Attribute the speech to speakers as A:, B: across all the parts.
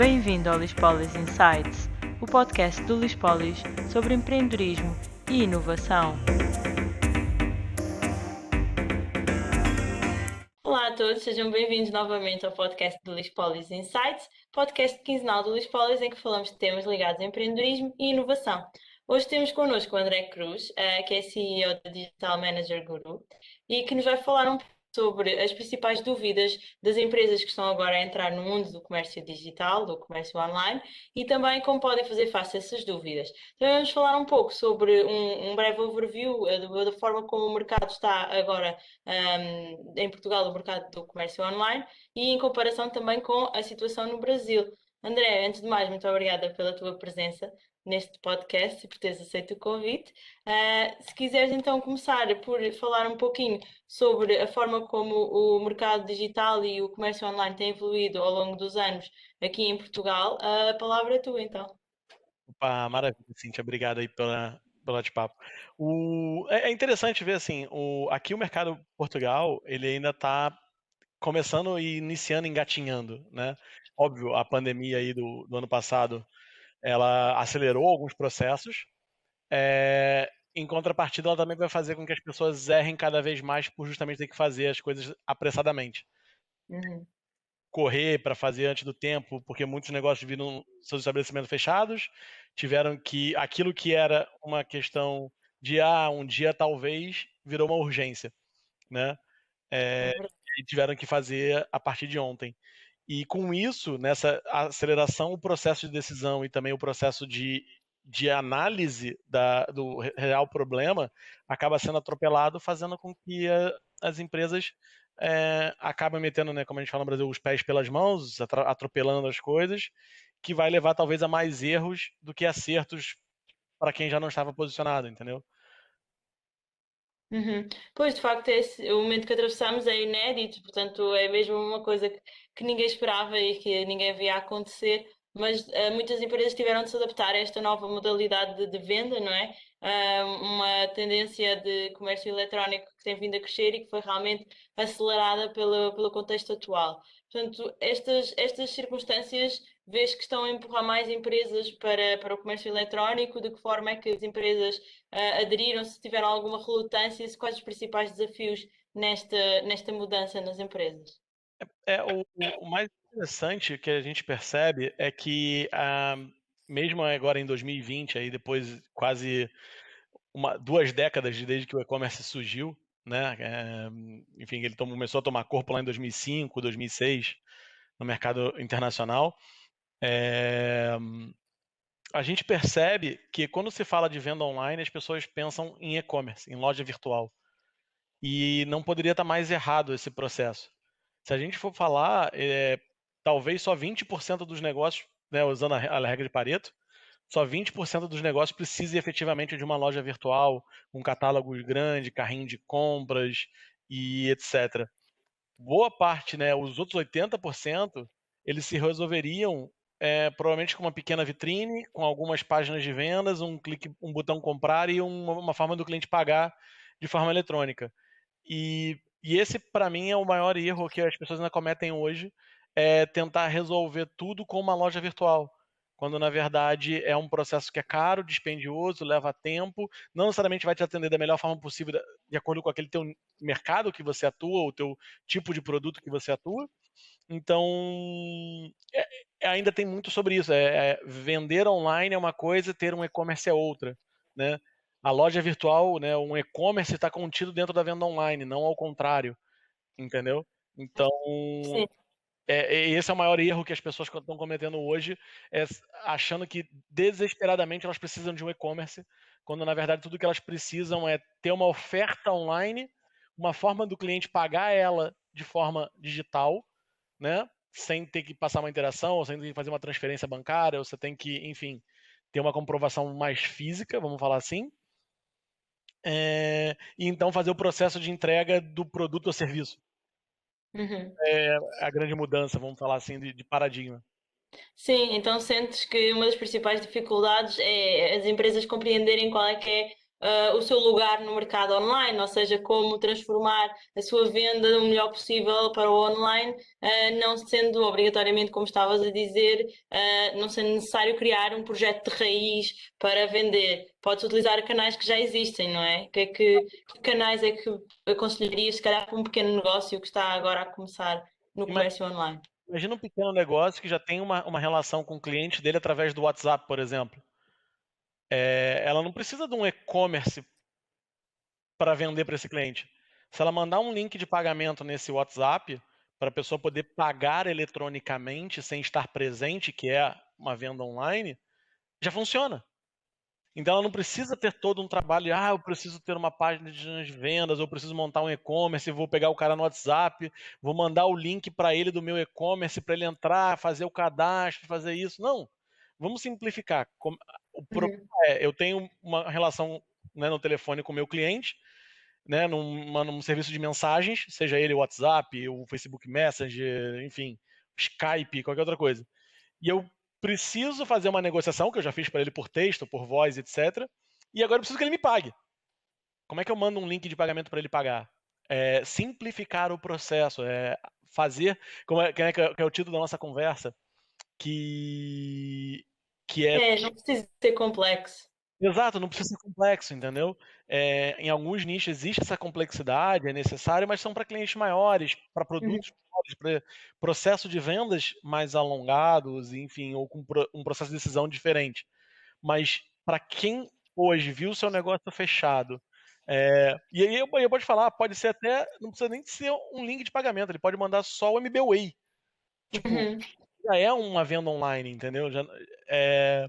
A: Bem-vindo ao Lispolis Insights, o podcast do Lispolis sobre empreendedorismo e inovação. Olá a todos, sejam bem-vindos novamente ao podcast do Lispolis Insights, podcast quinzenal do Lispolis em que falamos de temas ligados a empreendedorismo e inovação. Hoje temos connosco o André Cruz, que é CEO da Digital Manager Guru, e que nos vai falar um pouco sobre as principais dúvidas das empresas que estão agora a entrar no mundo do comércio digital, do comércio online, e também como podem fazer face a essas dúvidas. Também vamos falar um pouco sobre um breve overview da forma como o mercado está agora em Portugal, o mercado do comércio online, e em comparação também com a situação no Brasil. André, antes de mais, muito obrigada pela tua presença neste podcast e por teres aceito o convite. Se quiseres então começar por falar um pouquinho sobre a forma como o mercado digital e o comércio online têm evoluído ao longo dos anos aqui em Portugal, a palavra é tua então.
B: Opa, maravilha, Cíntia. Obrigado aí pelo bate-papo. É interessante ver assim, aqui o mercado Portugal, ele ainda está começando e iniciando, engatinhando, né? Óbvio, a pandemia aí do ano passado, ela acelerou alguns processos. Em contrapartida, ela também vai fazer com que as pessoas errem cada vez mais por justamente ter que fazer as coisas apressadamente.
A: Uhum.
B: Correr para fazer antes do tempo, porque muitos negócios viram seus estabelecimentos fechados, tiveram que aquilo que era uma questão de um dia talvez virou uma urgência, né?
A: É
B: É,
A: verdade.
B: e tiveram que fazer a partir de ontem. E com isso, nessa aceleração, o processo de decisão e também o processo de análise do real problema acaba sendo atropelado, fazendo com que as empresas acabem metendo, né, como a gente fala no Brasil, os pés pelas mãos, atropelando as coisas, que vai levar talvez a mais erros do que acertos para quem já não estava posicionado, entendeu?
A: Uhum. Pois, de facto, o momento que atravessamos é inédito, portanto, é mesmo uma coisa que ninguém esperava e que ninguém via acontecer, mas muitas empresas tiveram de se adaptar a esta nova modalidade de venda, não é? Uma tendência de comércio eletrónico que tem vindo a crescer e que foi realmente acelerada pelo contexto atual. Portanto, estas circunstâncias, vês que estão a empurrar mais empresas para o comércio eletrónico, de que forma é que as empresas aderiram, se tiveram alguma relutância, e quais os principais desafios nesta mudança nas empresas?
B: O mais interessante que a gente percebe é que, mesmo agora em 2020, aí depois quase 2 décadas desde que o e-commerce surgiu, né, enfim, ele começou a tomar corpo lá em 2005, 2006, no mercado internacional. Eh, a gente percebe que quando se fala de venda online, as pessoas pensam em e-commerce, em loja virtual. E não poderia estar mais errado esse processo. Se a gente for falar, talvez só 20% dos negócios, né, usando a regra de Pareto, só 20% dos negócios precisem efetivamente de uma loja virtual, um catálogo grande, carrinho de compras e etc. Boa parte, né, os outros 80%, eles se resolveriam provavelmente com uma pequena vitrine, com algumas páginas de vendas, um clique, um botão comprar e uma forma do cliente pagar de forma eletrônica. E esse, para mim, é o maior erro que as pessoas ainda cometem hoje, é tentar resolver tudo com uma loja virtual. Quando, na verdade, é um processo que é caro, dispendioso, leva tempo, não necessariamente vai te atender da melhor forma possível, de acordo com aquele teu mercado que você atua, o teu tipo de produto que você atua. Então, ainda tem muito sobre isso. Vender online é uma coisa, ter um e-commerce é outra, né? A loja virtual, né, um e-commerce está contido dentro da venda online, não ao contrário, entendeu? Então,
A: Sim.
B: esse é o maior erro que as pessoas estão cometendo hoje, achando que desesperadamente elas precisam de um e-commerce, quando na verdade tudo que elas precisam é ter uma oferta online, uma forma do cliente pagar ela de forma digital, né? Sem ter que passar uma interação, ou sem ter que fazer uma transferência bancária, ou você tem que, enfim, ter uma comprovação mais física, vamos falar assim. E então fazer o processo de entrega do produto ou serviço.
A: Uhum.
B: É a grande mudança, vamos falar assim, de paradigma.
A: Sim, então sentes que uma das principais dificuldades é as empresas compreenderem qual é que é o seu lugar no mercado online, ou seja, como transformar a sua venda o melhor possível para o online, não sendo obrigatoriamente, como estavas a dizer, não sendo necessário criar um projeto de raiz para vender. Podes utilizar canais que já existem, não é? Que canais é que aconselharias, se calhar, para um pequeno negócio que está agora a começar no
B: Ima-
A: comércio online?
B: Imagina um pequeno negócio que já tem uma relação com o cliente dele através do WhatsApp, por exemplo. Ela não precisa de um e-commerce para vender para esse cliente. Se ela mandar um link de pagamento nesse WhatsApp, para a pessoa poder pagar eletronicamente sem estar presente, que é uma venda online, já funciona. Então ela não precisa ter todo um trabalho, eu preciso ter uma página de vendas, eu preciso montar um e-commerce, vou pegar o cara no WhatsApp, vou mandar o link para ele do meu e-commerce para ele entrar, fazer o cadastro, fazer isso. Não. Vamos simplificar. O problema
A: Uhum,
B: eu tenho uma relação, né, no telefone com o meu cliente, né, num serviço de mensagens, seja ele o WhatsApp, o Facebook Messenger, enfim, Skype, qualquer outra coisa. E eu preciso fazer uma negociação, que eu já fiz para ele por texto, por voz, etc. E agora eu preciso que ele me pague. Como é que eu mando um link de pagamento para ele pagar? Simplificar o processo, fazer, que é o título da nossa conversa, que, que é
A: não precisa ser complexo.
B: exato, não precisa ser complexo, entendeu? Em alguns nichos existe essa complexidade, é necessário, mas são para clientes maiores, para
A: Uhum,
B: produtos maiores, para processo de vendas mais alongados, enfim, ou com um processo de decisão diferente. Mas para quem hoje viu o seu negócio fechado, e aí eu posso falar, pode ser até, não precisa nem ser um link de pagamento, ele pode mandar só o MBWay. Tipo,
A: uhum,
B: já é uma venda online, entendeu? É,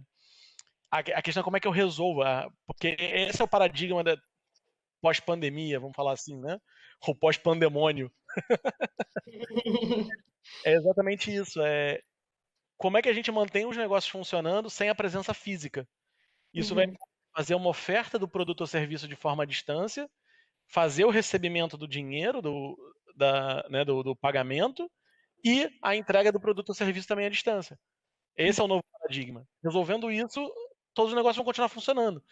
B: a questão é como é que eu resolvo, porque esse é o paradigma da pós-pandemia, vamos falar assim, né? O pós-pandemônio. É exatamente isso. Como é que a gente mantém os negócios funcionando sem a presença física? Isso vai
A: uhum,
B: fazer uma oferta do produto ou serviço de forma à distância, fazer o recebimento do dinheiro, do pagamento, e a entrega do produto ou serviço também à distância. Esse é o novo paradigma. Resolvendo isso, todos os negócios vão continuar funcionando.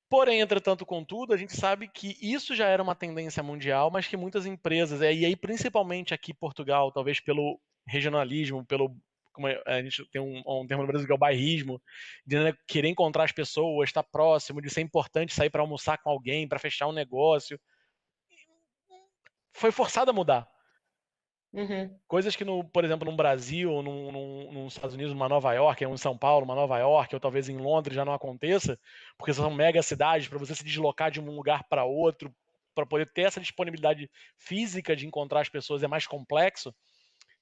B: Porém, entretanto, contudo, a gente sabe que isso já era uma tendência mundial, mas que muitas empresas, e aí principalmente aqui em Portugal, talvez pelo regionalismo, como a gente tem um termo no Brasil que é o bairrismo, de, né, querer encontrar as pessoas, estar próximo, de ser importante sair para almoçar com alguém, para fechar um negócio, foi forçado a mudar.
A: uhum.
B: Coisas que, por exemplo, no Brasil, nos Estados Unidos, numa Nova York, ou em São Paulo, uma Nova York, ou talvez em Londres já não aconteça, porque são mega cidades, para você se deslocar de um lugar para outro, para poder ter essa disponibilidade física de encontrar as pessoas é mais complexo.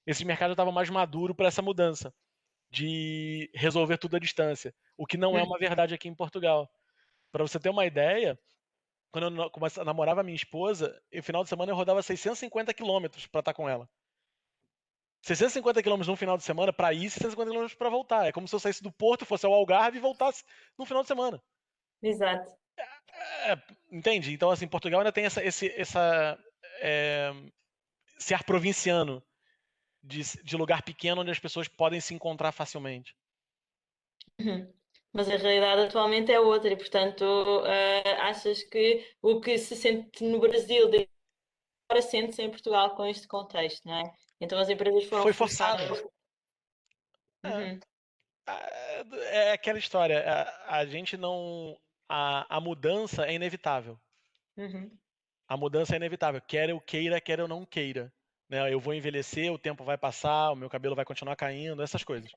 B: Esse mercado estava mais maduro para essa mudança, de resolver tudo à distância, o que não é
A: Uhum.
B: uma verdade aqui em Portugal. Para você ter uma ideia, quando eu namorava minha esposa, no final de semana eu rodava 650 quilômetros para estar com ela. 650 quilômetros num final de semana para ir, 650 quilômetros para voltar. É como se eu saísse do Porto, fosse ao Algarve e voltasse no final de semana.
A: Exato.
B: Entende? Então, assim, Portugal ainda tem é, esse ar provinciano de lugar pequeno onde as pessoas podem se encontrar facilmente.
A: Uhum. Mas a realidade atualmente é outra e, portanto, achas que o que se sente no Brasil de agora sente-se em Portugal com este contexto, não é? Então as empresas foram
B: Foi forçado.
A: forçadas.
B: É,
A: Uhum,
B: é aquela história. A gente não. A mudança é inevitável.
A: uhum,
B: A mudança é inevitável. Quer eu queira, quer eu não queira. Né? Eu vou envelhecer, o tempo vai passar, o meu cabelo vai continuar caindo, essas coisas.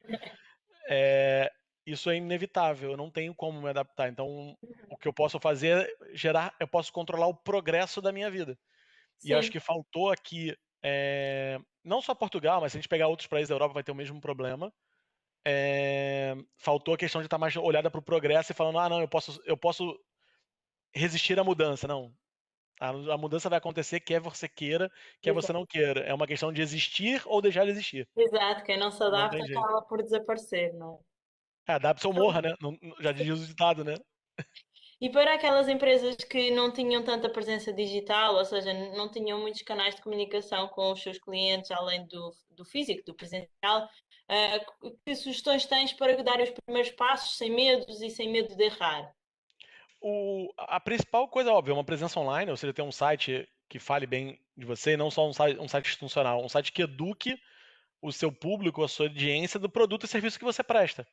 B: É, isso é inevitável, eu não tenho como me adaptar. Então, o que eu posso fazer é eu posso controlar o progresso da minha vida. E acho
A: sim,
B: que faltou aqui, não só Portugal, mas se a gente pegar outros países da Europa vai ter o mesmo problema. Faltou a questão de estar mais olhada para o progresso e falando, não, eu posso resistir à mudança. Não, a mudança vai acontecer, quer você queira, quer você
A: exato.
B: não queira. É uma questão de existir ou deixar de existir.
A: Exato, quem não se
B: Não
A: adapta
B: tem jeito.
A: acaba por desaparecer, não é?
B: Adapte ou morra, né? Já diz o ditado, né?
A: E para aquelas empresas que não tinham tanta presença digital, ou seja, não tinham muitos canais de comunicação com os seus clientes, além do físico, do presencial, que sugestões tens para dar os primeiros passos sem medos e sem medo de errar?
B: a principal coisa, óbvio, é uma presença online, ou seja, ter um site que fale bem de você, e não só um site institucional, um site que eduque o seu público, a sua audiência do produto e serviço que você presta.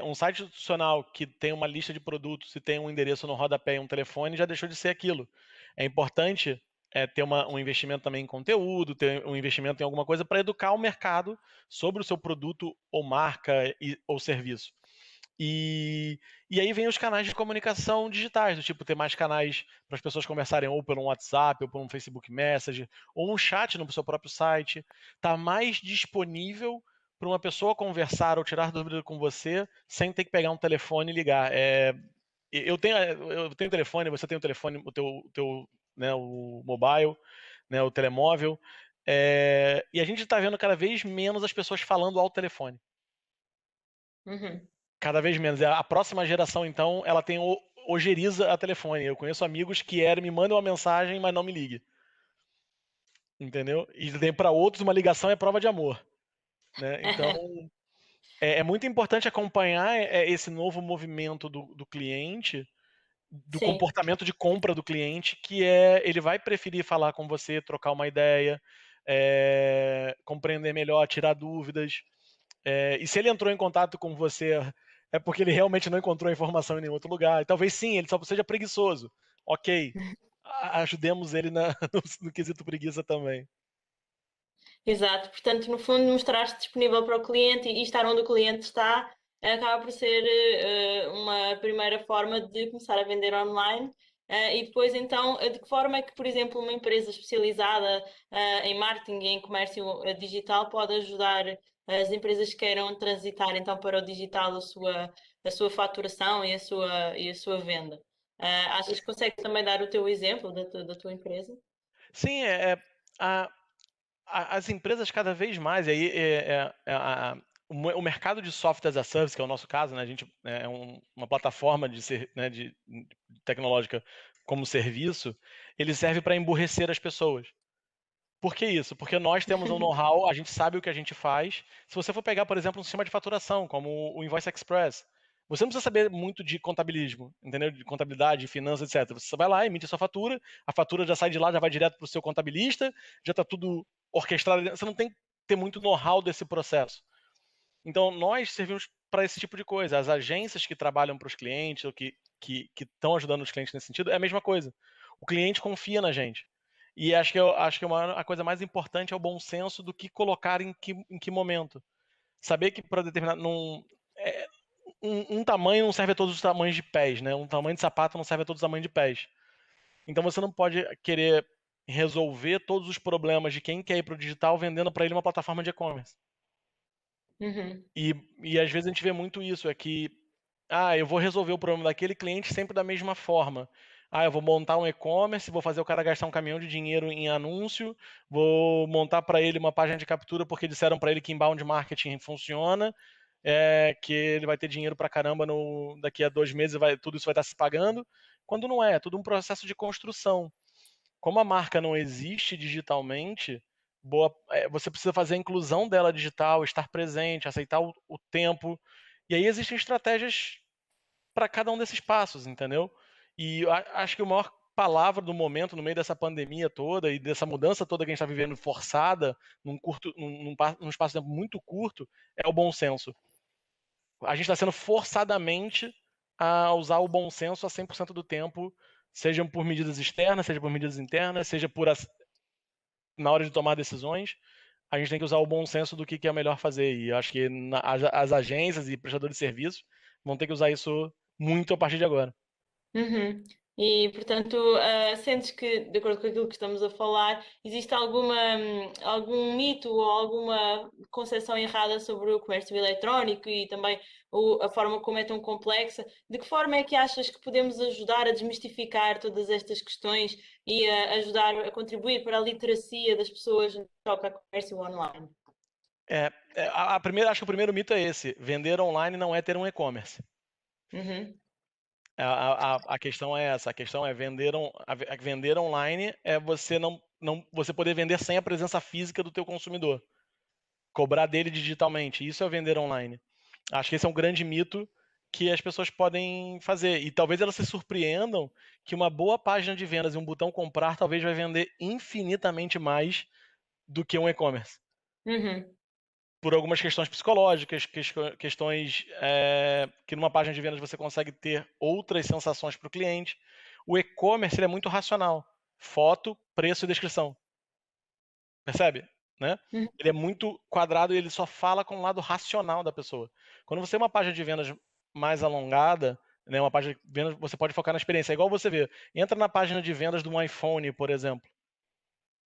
B: Um site institucional que tem uma lista de produtos e tem um endereço no rodapé e um telefone já deixou de ser aquilo. É importante ter um investimento também em conteúdo, ter um investimento em alguma coisa para educar o mercado sobre o seu produto ou marca ou serviço. E aí vem os canais de comunicação digitais, do tipo ter mais canais para as pessoas conversarem ou pelo WhatsApp, ou por um Facebook Messenger, ou um chat no seu próprio site. Tá mais disponível para uma pessoa conversar ou tirar dúvida com você sem ter que pegar um telefone e ligar. Eu tenho telefone, você tem o telefone, o teu, né, o mobile, né, o telemóvel. E a gente está vendo cada vez menos as pessoas falando ao telefone.
A: Uhum.
B: Cada vez menos. A próxima geração, então, ela tem ojeriza a telefone. Eu conheço amigos que me mandam uma mensagem, mas não me ligue. Entendeu? E tem para outros uma ligação é prova de amor. Né? Então, é muito importante acompanhar esse novo movimento do cliente, do
A: Sim.
B: comportamento de compra do cliente, que ele vai preferir falar com você, trocar uma ideia, compreender melhor, tirar dúvidas. E se ele entrou em contato com você, é porque ele realmente não encontrou a informação em nenhum outro lugar. E talvez sim, ele só seja preguiçoso. Ok. Ajudemos ele no quesito preguiça também.
A: Exato, portanto, no fundo, mostrar-se disponível para o cliente e estar onde o cliente está acaba por ser uma primeira forma de começar a vender online. E depois, então, de que forma é que, por exemplo, uma empresa especializada em marketing e em comércio digital pode ajudar as empresas que queiram transitar então para o digital a sua faturação e a sua venda? Achas que consegues também dar o teu exemplo da tua empresa?
B: Sim, a- as empresas cada vez mais, e aí o mercado de software as a service, que é o nosso caso, né, a gente é uma plataforma né, de tecnológica como serviço, ele serve para emburrecer as pessoas. Por que isso? Porque nós temos um know-how, a gente sabe o que a gente faz. Se você for pegar, por exemplo, um sistema de faturação, como o Invoice Express, você não precisa saber muito de contabilismo, entendeu? De contabilidade, finanças, etc. Você vai lá, emite a sua fatura, a fatura já sai de lá, já vai direto para o seu contabilista, já está tudo orquestrado. Você não tem que ter muito know-how desse processo. Então, nós servimos para esse tipo de coisa. As agências que trabalham para os clientes, ou que estão ajudando os clientes nesse sentido, é a mesma coisa. O cliente confia na gente. E acho que a coisa mais importante é o bom senso do que colocar em que momento. Saber que para determinar. É, um tamanho não serve a todos os tamanhos de pés, né? Um tamanho de sapato não serve a todos os tamanhos de pés. Então você não pode querer resolver todos os problemas de quem quer ir para o digital vendendo para ele uma plataforma de e-commerce.
A: Uhum.
B: E às vezes a gente vê muito isso, é que eu vou resolver o problema daquele cliente sempre da mesma forma. Eu vou montar um e-commerce, vou fazer o cara gastar um caminhão de dinheiro em anúncio, vou montar para ele uma página de captura porque disseram para ele que inbound marketing funciona, que ele vai ter dinheiro para caramba daqui a 2 meses, tudo isso vai estar se pagando, quando não é tudo um processo de construção. Como a marca não existe digitalmente, você precisa fazer a inclusão dela digital, estar presente, aceitar o tempo. E aí existem estratégias para cada um desses passos, entendeu? E acho que a maior palavra do momento, no meio dessa pandemia toda e dessa mudança toda que a gente está vivendo forçada, num espaço de tempo muito curto, é o bom senso. A gente está sendo forçadamente a usar o bom senso a 100% do tempo, sejam por medidas externas, seja por medidas internas, seja na hora de tomar decisões, a gente tem que usar o bom senso do que é melhor fazer. E eu acho que as agências e prestadores de serviços vão ter que usar isso muito a partir de agora.
A: Uhum. E, portanto, sentes que, de acordo com aquilo que estamos a falar, existe algum mito ou alguma concepção errada sobre o comércio eletrónico e também a forma como é tão complexa? De que forma é que achas que podemos ajudar a desmistificar todas estas questões e a ajudar a contribuir para a literacia das pessoas no que toca a comércio online?
B: Acho que o primeiro mito é esse: vender online não é ter um e-commerce.
A: Uhum.
B: A questão é essa, a questão é vender online é você poder vender sem a presença física do teu consumidor, cobrar dele digitalmente. Isso é vender online. Acho que esse é um grande mito que as pessoas podem fazer. E talvez elas se surpreendam que uma boa página de vendas e um botão comprar talvez vai vender infinitamente mais do que um e-commerce.
A: Uhum.
B: Por algumas questões psicológicas, questões que numa página de vendas você consegue ter outras sensações para o cliente. O e-commerce ele é muito racional. Foto, preço e descrição. Percebe? Né?
A: Uhum.
B: Ele é muito quadrado e ele só fala com o lado racional da pessoa. Quando você tem uma página de vendas mais alongada, né, uma página de vendas, você pode focar na experiência. É igual você vê. Entra na página de vendas de um iPhone, por exemplo.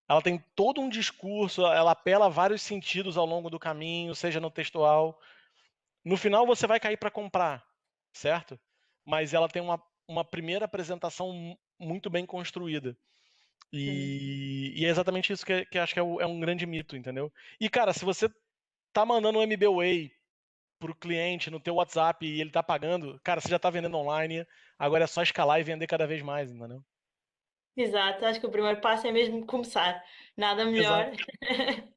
B: Ela tem todo um discurso, ela apela a vários sentidos ao longo do caminho, seja no textual. No final você vai cair para comprar, certo? Mas ela tem uma primeira apresentação muito bem construída.
A: Uhum.
B: E é exatamente isso que acho que é um grande mito, entendeu? E, cara, se você tá mandando um MBWay pro cliente no teu WhatsApp e ele tá pagando, cara, você já tá vendendo online, agora é só escalar e vender cada vez mais, entendeu?
A: Exato, acho que o primeiro passo é mesmo começar. Nada melhor.
B: Exato.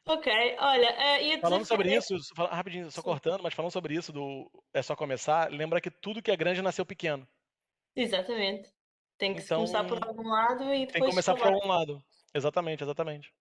A: Ok, olha, ia
B: Falando
A: desafiar.
B: sobre isso, rapidinho, só
A: Sim,
B: cortando, mas falando sobre isso do é só começar, lembra que tudo que é grande nasceu pequeno.
A: exatamente. Tem que se
B: Então,
A: começar por algum lado e
B: tem que
A: depois
B: começar por
A: escalar.
B: algum lado. Exatamente, exatamente.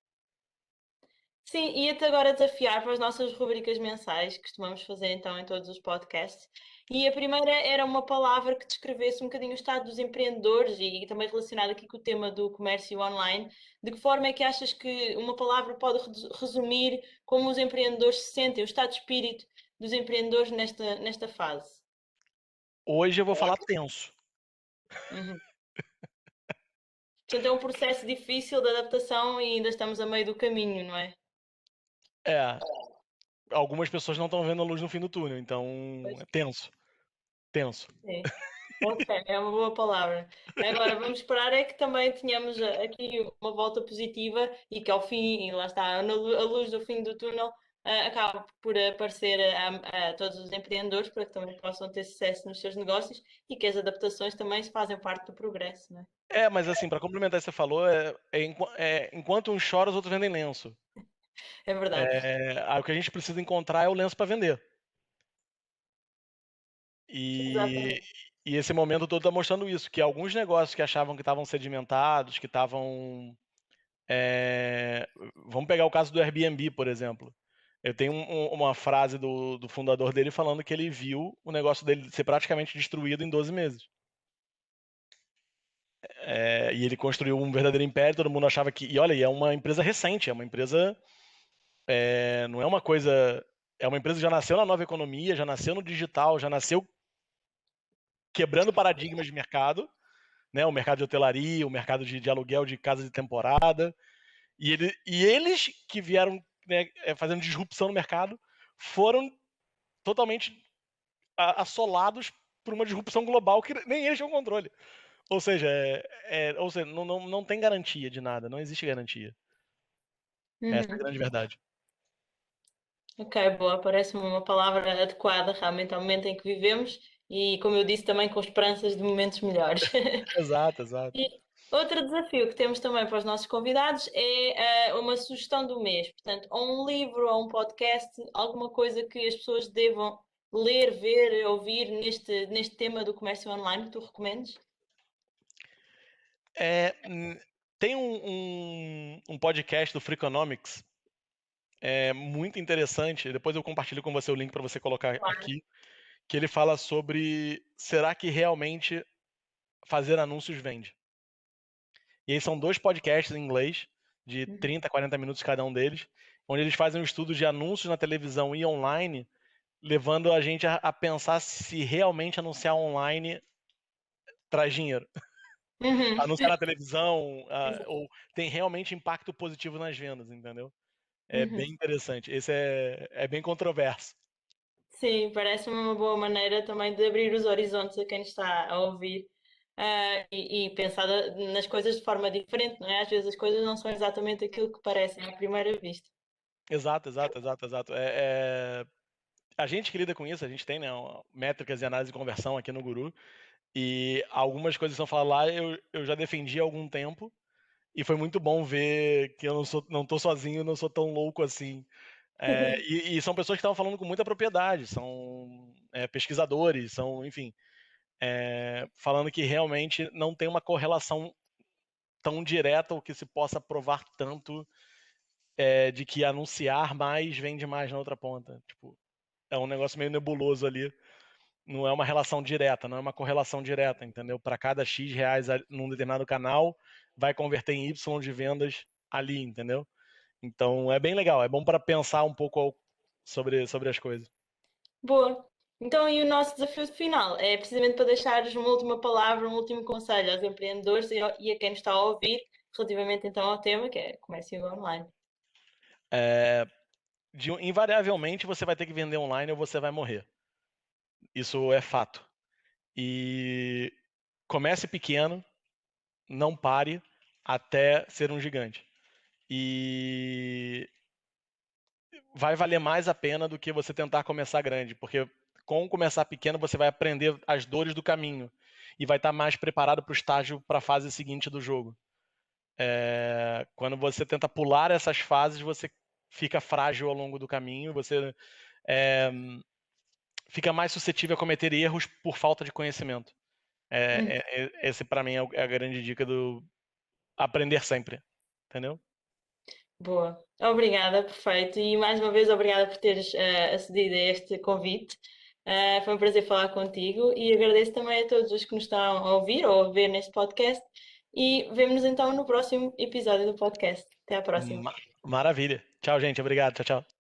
A: Sim, ia-te agora desafiar para as nossas rubricas mensais, que costumamos fazer então em todos os podcasts. E a primeira era uma palavra que descrevesse um bocadinho o estado dos empreendedores e também relacionado aqui com o tema do comércio online. De que forma é que achas que uma palavra pode resumir como os empreendedores se sentem, o estado de espírito dos empreendedores nesta fase?
B: Hoje eu vou falar tenso.
A: Uhum. Portanto, é um processo difícil de adaptação e ainda estamos a meio do caminho, não é?
B: É, algumas pessoas não estão vendo a luz no fim do túnel, então
A: Pois.
B: é tenso, tenso.
A: Sim. Ok, é uma boa palavra. Agora, vamos esperar é que também tenhamos aqui uma volta positiva e que ao fim, e lá está, a luz do fim do túnel, acabe por aparecer a todos os empreendedores para que também possam ter sucesso nos seus negócios e que as adaptações também fazem parte do progresso, não é?
B: É, mas assim, para complementar o que você falou, enquanto uns choram, os outros vendem lenço.
A: É verdade.
B: O que a gente precisa encontrar é o lenço para vender. E,
A: Exatamente.
B: e esse momento todo está mostrando isso, que alguns negócios que achavam que estavam sedimentados, que estavam. Vamos pegar o caso do Airbnb, por exemplo. Eu tenho uma frase do fundador dele falando que ele viu o negócio dele ser praticamente destruído em 12 meses. E ele construiu um verdadeiro império, todo mundo achava que. E olha, é uma empresa recente, é uma empresa. Não é uma coisa. É uma empresa que já nasceu na nova economia, já nasceu no digital, já nasceu quebrando paradigmas de mercado, né? O mercado de hotelaria, o mercado de aluguel de casa de temporada. E eles que vieram, né, fazendo disrupção no mercado foram totalmente assolados por uma disrupção global que nem eles tinham controle. Ou seja, não tem garantia de nada, não existe garantia. Essa é a
A: Uhum.
B: grande verdade.
A: Ok, boa, parece-me uma palavra adequada realmente ao momento em que vivemos e, como eu disse, também com esperanças de momentos melhores.
B: Exato, exato.
A: E outro desafio que temos também para os nossos convidados é uma sugestão do mês. Portanto, ou um livro, ou um podcast, alguma coisa que as pessoas devam ler, ver, ouvir neste tema do comércio online que tu recomendes?
B: É, tem um podcast do Freakonomics muito interessante. Depois eu compartilho com você o link para você colocar
A: Claro.
B: aqui. Que ele fala sobre será que realmente fazer anúncios vende? E aí são dois podcasts em inglês, de
A: Uhum.
B: 30, 40 minutos cada um deles, onde eles fazem um estudo de anúncios na televisão e online, levando a gente a pensar se realmente anunciar online traz dinheiro.
A: Uhum.
B: Anunciar na televisão,
A: Exato.
B: ou tem realmente impacto positivo nas vendas, entendeu? É bem
A: Uhum.
B: interessante. Esse é bem controverso.
A: Sim, parece-me uma boa maneira também de abrir os horizontes a quem está a ouvir, e pensar nas coisas de forma diferente, não é? Às vezes as coisas não são exatamente aquilo que parecem à primeira vista.
B: Exato, exato, exato, exato. A gente que lida com isso, a gente tem, né, métricas e análise de conversão aqui no Guru, e algumas coisas que são faladas lá eu já defendi há algum tempo, e foi muito bom ver que eu não tô sozinho, não sou tão louco assim. E são pessoas que estavam falando com muita propriedade, pesquisadores, são, enfim, falando que realmente não tem uma correlação tão direta ou que se possa provar tanto de que anunciar mais vende mais na outra ponta. Tipo, é um negócio meio nebuloso ali. Não é uma relação direta, não é uma correlação direta, entendeu? Para cada X reais num determinado canal, vai converter em Y de vendas ali, entendeu? Então é bem legal, é bom para pensar um pouco sobre as coisas.
A: Boa. Então, e o nosso desafio final é precisamente para deixares uma última palavra, um último conselho aos empreendedores e a quem nos está a ouvir, relativamente então ao tema, que é comércio online.
B: Invariavelmente você vai ter que vender online ou você vai morrer. Isso é fato. E comece pequeno, não pare até ser um gigante. E vai valer mais a pena do que você tentar começar grande, porque com começar pequeno você vai aprender as dores do caminho e vai estar mais preparado para o estágio, para a fase seguinte do jogo. Quando você tenta pular essas fases, você fica frágil ao longo do caminho, você fica mais suscetível a cometer erros por falta de conhecimento. Esse para mim é a grande dica do aprender sempre, entendeu?
A: Boa. Obrigada, perfeito. E mais uma vez, obrigada por teres acedido a este convite. Foi um prazer falar contigo e agradeço também a todos os que nos estão a ouvir ou a ver neste podcast. E vemo-nos então no próximo episódio do podcast. Até à próxima.
B: Maravilha. Tchau, gente. Obrigado. Tchau, tchau.